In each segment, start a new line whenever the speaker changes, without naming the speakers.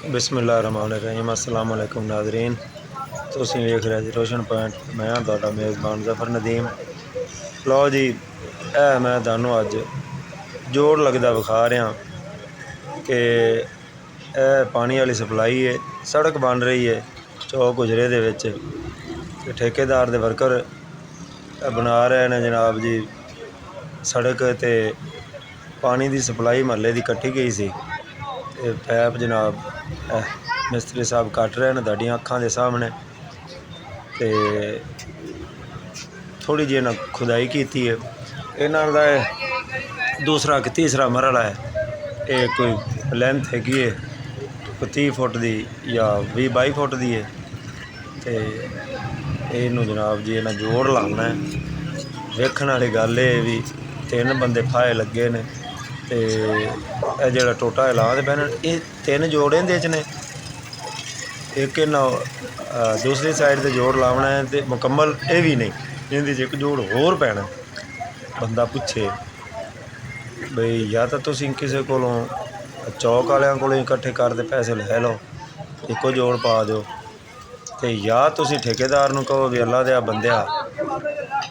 बिस्मिल्लाहिर्रहमानिर्रहीम अस्सलाम वालेकुम नाज़रीन। तुसीं वेख रहे जी रोशन पॉइंट। मैं तुहाडा मेज़बान ज़फ़र नदीम। लो जी, मैं तुहानूं अज जोड़ लगदा विखा रहा कि पानी वाली सप्लाई है, सड़क बन रही है चौक उजरे दे विच ते ठेकेदार दे वर्कर बना रहे हैं जनाब जी सड़क। ते पानी की सप्लाई महल्ले की कट्टी गई सी ते पैप जनाब मिस्त्री साहब कट रहे हैं तुहाडियां अखां दे सामने। ते थोड़ी जी इन्हां खुदाई की है। इन्हां दा दूसरा कि तीसरा मरहला है। ये कोई लेंथ हैगी है कोई 30 फुट की या 20-22 फुट की है। तो इनू जनाब जी इन्हां जोड़ लाना है। वेखण वाली गल ये भी 3 बंदे फाहे लगे ने ते जिहड़ा टोटा हिला दे पे ये 3 जोड़ इहदे च ने। एक इन्हां दूसरी साइड ते जोड़ लावना है तो मुकम्मल ये भी नहीं, इहदे च एक जोड़ होर पैना। बंदा पुछे बई या तो तुसीं किसी कोलों चौक वालियां कोलों इकट्ठे करदे पैसे लै लो, इक्को जोड़ पा दो, तो या तुसीं ठेकेदार नूं कहो भी अल्लाह दिया बंदिया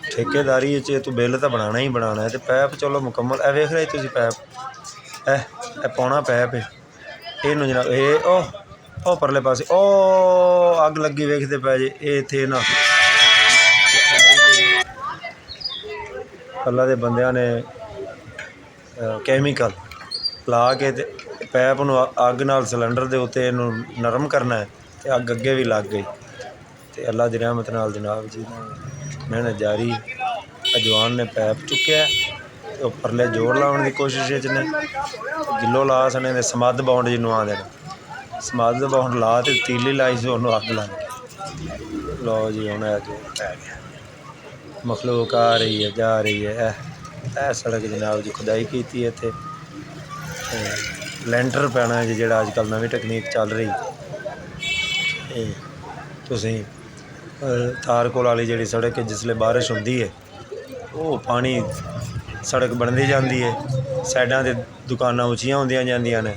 ठेकेदारी च तू बिल तो बनाना ही बनाना है। तो पैप चलो मुकम्मल वेख रहे तुसीं पैप ए पौना पैप है। इनू जनाब ओ परले पासे ओ अग लगी वेखते पै जे। ये इत्थे ना अल्लाह दे बंदियां ने कैमिकल ला के ते पैप नूं अग नाल सिलेंडर दे उत्ते इनू नरम करना है तो अग अगे भी लग गई। तो अल्लाह दी रहमत नाल जनाब जी मेहनत जारी। जवान ने पैप चुक्या तो परले जोड़ लाने की कोशिश ने गिलो ला सने ते समद बाउंड जिन्हों आते हैं समद बाउंड ला तो तीली लाई सी उन्होंने अग लग गई। लो जी हूँ जोड़ पै गया। मखलूक आ रही है जा रही है। सड़क जनाब जी खुदाई की इत्थे लेंटर पैना है जी जिहड़ा अजकल नवीं टैक्नीक चल रही। तुसीं तारकोल वाली जिहड़ी सड़क है जिसले बारिश होंदी है वो पानी सड़क बनती जाती है, साइडां ते दुकानां उच्चियां होंदियां जांदियां ने,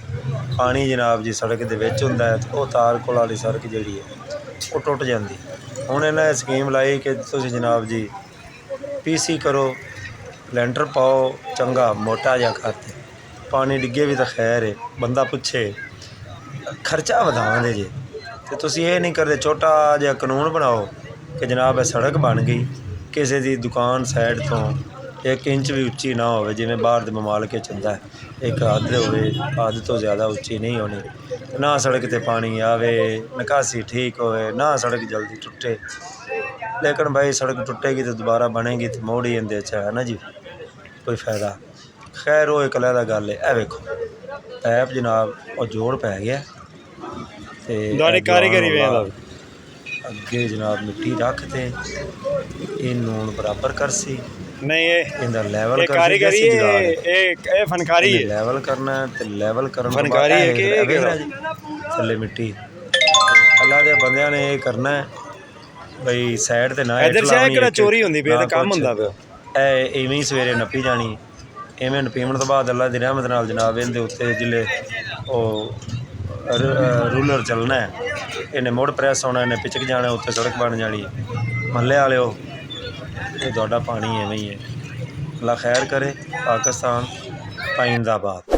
पानी जनाब जी सड़क दे विच हुंदा है तो तारकोल वाली सड़क जिहड़ी है वो टुट जाती। हुण इन्हां स्कीम लाई कि तुसीं जनाब जी PC करो, लेंटर पाओ चंगा मोटा जिहा करते पानी डिगे भी तो खैर है। बंदा पुछे खर्चा वधां दे जे तो तुसीं ये नहीं करते छोटा जिहा कानून बनाओ कि जनाब ये सड़क बन गई किसी की दुकान साइड तो 1 इंच भी उच्ची ना हो, जिमें बाहर के ममालके चलता है एक हद होवे, हद तो ज़्यादा उच्ची नहीं होनी, ना सड़क ते पानी आवे, निकासी ठीक होवे, ना सड़क जल्दी टुटे। लेकिन भाई सड़क टुटेगी तो दोबारा बनेगी तो मोड़ ही इंदे च है ना जी, कोई फायदा। खैर वो एक अलग गल है। वेखो पैप जनाब और जोड़ पै गया तो अगे जनाब मिट्टी रख ते इनू बराबर करसी
नहीं
इंदा लेवल
कारीगरी है, फनकारी है।
लेवल करना है तो लेवल करन तो
फनकारी है कि
थल्ले मिट्टी अल्लाह दे बंदियां ने ये करना है बई साइड ते ना
इधर से चोरी होंदी पे काम हुंदा पे
इवें ही सवेरे नप्पी जानी। इवें नपीवन तो बाद अल्लाह दी रहमत नाल जनाब इहदे उत्ते जिले रूलर चलना है इन्हें मुड़ प्रैस होना, इन्हें पिचक जाना, उत्ते सड़क बन जानी। महल्ले वाले ये तुहाडा पानी इवें ही है। अल्लाह खैर करे। पाकिस्तान पाइंदाबाद।